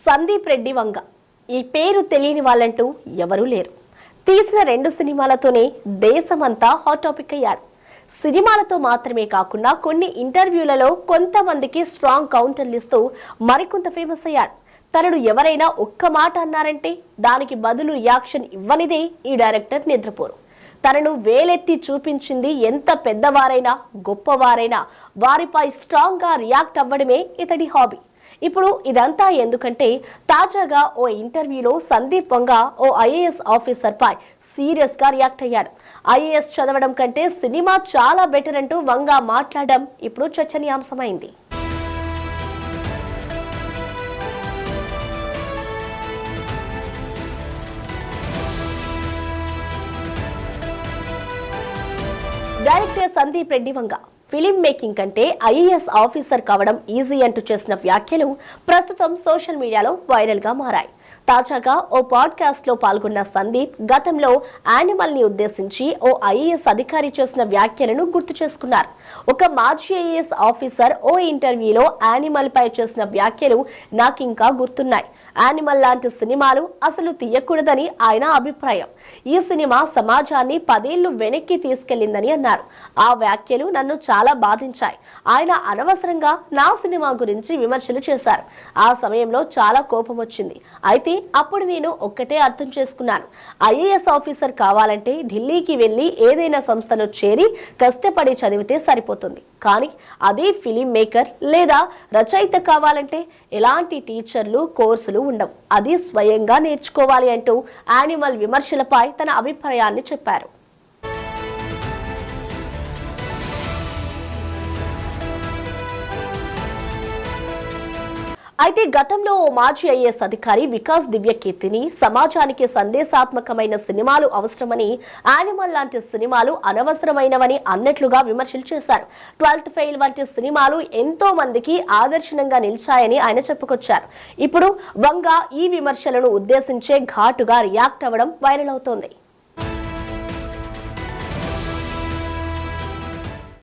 సందీప్ రెడ్డి వంగ. ఈ పేరు తెలియని వాళ్ళంటూ ఎవరూ లేరు. తీసిన 2 సినిమాలతోనే దేశమంతా హాట్ టాపిక్ అయ్యాడు. సినిమాలతో మాత్రమే కాకుండా కొన్ని ఇంటర్వ్యూలలో కొంతమందికి స్ట్రాంగ్ కౌంటర్లు ఇస్తూ మరికొంత ఫేమస్ అయ్యాడు. తనను ఎవరైనా ఒక్క మాట అన్నారంటే దానికి బదులు రియాక్షన్ ఇవ్వనిదే ఈ డైరెక్టర్ నిద్రపోరు. తనను వేలెత్తి చూపించింది ఎంత పెద్దవారైనా గొప్పవారైనా వారిపై స్ట్రాంగ్ గా రియాక్ట్ అవ్వడమే ఇతడి హాబీ. ఇప్పుడు ఇదంతా ఎందుకంటే తాజాగా ఓ ఇంటర్వ్యూలో సందీప్ వంగ ఓ ఐఏఎస్ ఆఫీసర్ పై సీరియస్ గా రియాక్ట్ అయ్యాడు. ఐఏఎస్ చదవడం కంటే సినిమా చాలా బెటర్ అంటూ వంగ మాట్లాడడం ఇప్పుడు చర్చనీయాంశమైంది. Director Sandeep Reddy Vanga film making కంటే ఐఏఎస్ ఆఫీసర్ కావడం ఈజీ అంటూ చేసిన వ్యాఖ్యలు ప్రస్తుతం సోషల్ మీడియాలో వైరల్ గా మారాయి. తాజాగా ఓ పాడ్కాస్ట్ లో పాల్గొన్న సందీప్ గతంలో యానిమల్ ని ఉద్దేశించి ఓ ఐఏఎస్ అధికారి చేసిన వ్యాఖ్యలను గుర్తు చేసుకున్నారు. ఒక మాజీ ఐఏఎస్ ఆఫీసర్ ఓ ఇంటర్వ్యూలో యానిమల్ పై చేసిన వ్యాఖ్యలు నాకింకా గుర్తున్నాయి. యానిమల్ లాంటి సినిమాలు అసలు తీయకూడదని ఆయన అభిప్రాయం. ఈ సినిమా సమాజాన్ని 10 ఏళ్లు వెనక్కి తీసుకెళ్లిందని అన్నారు. ఆ వ్యాఖ్యలు నన్ను చాలా బాధించాయి. ఆయన అనవసరంగా నా సినిమా గురించి విమర్శలు చేశారు. ఆ సమయంలో చాలా కోపం వచ్చింది. అయితే అప్పుడు నేను ఒక్కటే అర్థం చేసుకున్నాను. ఐఏఎస్ ఆఫీసర్ కావాలంటే ఢిల్లీకి వెళ్లి ఏదైనా సంస్థలో చేరి కష్టపడి చదివితే సరిపోతుంది. కానీ అదే ఫిలిం మేకర్ లేదా రచయిత కావాలంటే ఎలాంటి టీచర్లు కోర్సులు ఉండవు. అది స్వయంగా నేర్చుకోవాలి అంటూ యానిమల్ విమర్శలపై తన అభిప్రాయాన్ని చెప్పారు. అయితే గతంలో ఓ మాజీ ఐఏఎస్ అధికారి వికాస్ దివ్యకీర్తిని సమాజానికి సందేశాత్మకమైన సినిమాలు అవసరమని, యానిమల్ లాంటి సినిమాలు అనవసరమైనవని అన్నట్లుగా విమర్శలు చేశారు. 12th ఫెయిల్ వంటి సినిమాలు ఎంతో మందికి ఆదర్శనంగా నిలిచాయని ఆయన చెప్పుకొచ్చారు. ఇప్పుడు వంగ ఈ విమర్శలను ఉద్దేశించే ఘాటుగా రియాక్ట్ అవ్వడం వైరల్ అవుతోంది.